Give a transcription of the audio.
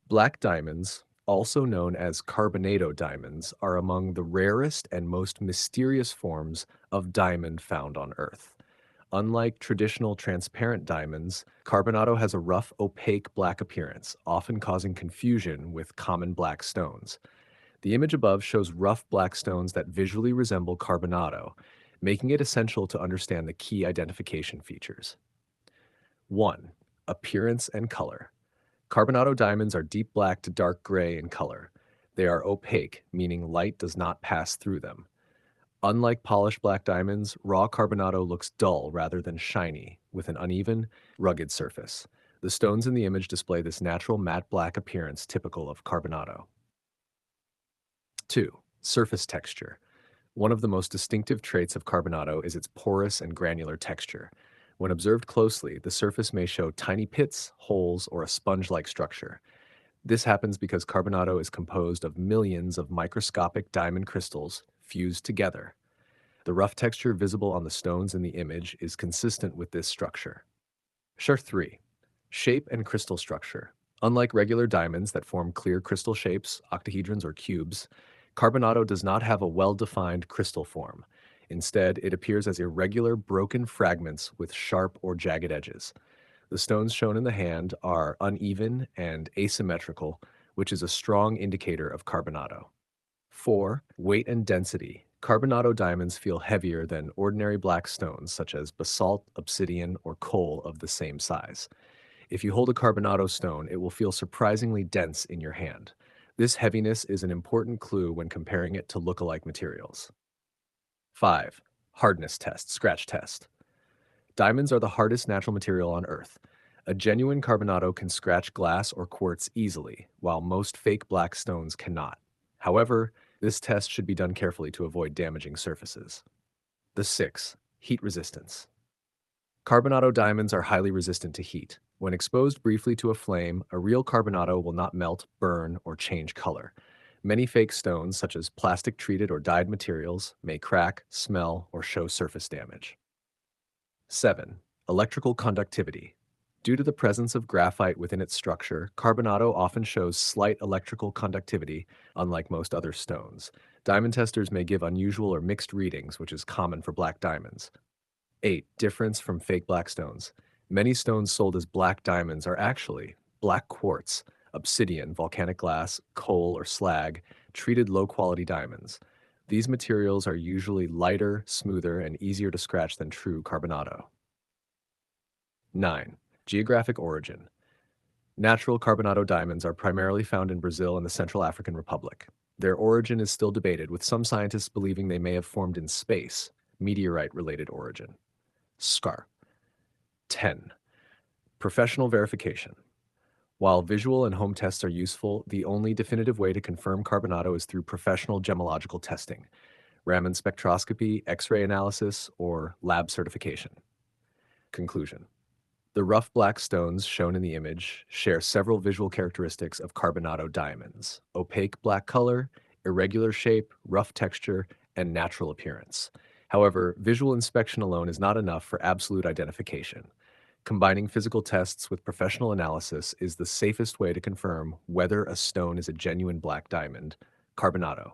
Black diamonds, also known as Carbonado diamonds, are among the rarest and most mysterious forms of diamond found on Earth. Unlike traditional transparent diamonds, Carbonado has a rough, opaque black appearance, often causing confusion with common black stones. The image above shows rough black stones that visually resemble Carbonado, making it essential to understand the key identification features. 1. Appearance and color. Carbonado diamonds are deep black to dark gray in color. They are opaque, meaning light does not pass through them. Unlike polished black diamonds, raw carbonado looks dull rather than shiny, with an uneven, rugged surface. The stones in the image display this natural matte black appearance typical of carbonado. 2. Surface texture. One of the most distinctive traits of carbonado is its porous and granular texture. When observed closely, the surface may show tiny pits, holes, or a sponge-like structure. This happens because carbonado is composed of millions of microscopic diamond crystals fused together. The rough texture visible on the stones in the image is consistent with this structure. Share 3. Shape and crystal structure. Unlike regular diamonds that form clear crystal shapes, octahedrons or cubes, carbonado does not have a well-defined crystal form. Instead, it appears as irregular, broken fragments with sharp or jagged edges. The stones shown in the hand are uneven and asymmetrical, which is a strong indicator of carbonado. 4. Weight and density. Carbonado diamonds feel heavier than ordinary black stones such as basalt, obsidian, or coal of the same size. If you hold a carbonado stone, it will feel surprisingly dense in your hand. This heaviness is an important clue when comparing it to look-alike materials. 5. Hardness test, scratch test. Diamonds are the hardest natural material on Earth. A genuine carbonado can scratch glass or quartz easily, while most fake black stones cannot. However, this test should be done carefully to avoid damaging surfaces. The 6. Heat resistance. Carbonado diamonds are highly resistant to heat. When exposed briefly to a flame, a real carbonado will not melt, burn, or change color. Many fake stones, such as plastic-treated or dyed materials, may crack, smell, or show surface damage. 7. Electrical conductivity. Due to the presence of graphite within its structure, carbonado often shows slight electrical conductivity, unlike most other stones. Diamond testers may give unusual or mixed readings, which is common for black diamonds. 8. Difference from fake black stones. Many stones sold as black diamonds are actually black quartz, obsidian, volcanic glass, coal, or slag, treated low-quality diamonds. These materials are usually lighter, smoother, and easier to scratch than true carbonado. 9. Geographic origin. Natural carbonado diamonds are primarily found in Brazil and the Central African Republic. Their origin is still debated, with some scientists believing they may have formed in space, meteorite-related origin. SCAR. 10. Professional verification. While visual and home tests are useful, the only definitive way to confirm carbonado is through professional gemological testing, Raman spectroscopy, X-ray analysis, or lab certification. Conclusion. The rough black stones shown in the image share several visual characteristics of carbonado diamonds: opaque black color, irregular shape, rough texture, and natural appearance. However, visual inspection alone is not enough for absolute identification. Combining physical tests with professional analysis is the safest way to confirm whether a stone is a genuine black diamond, carbonado,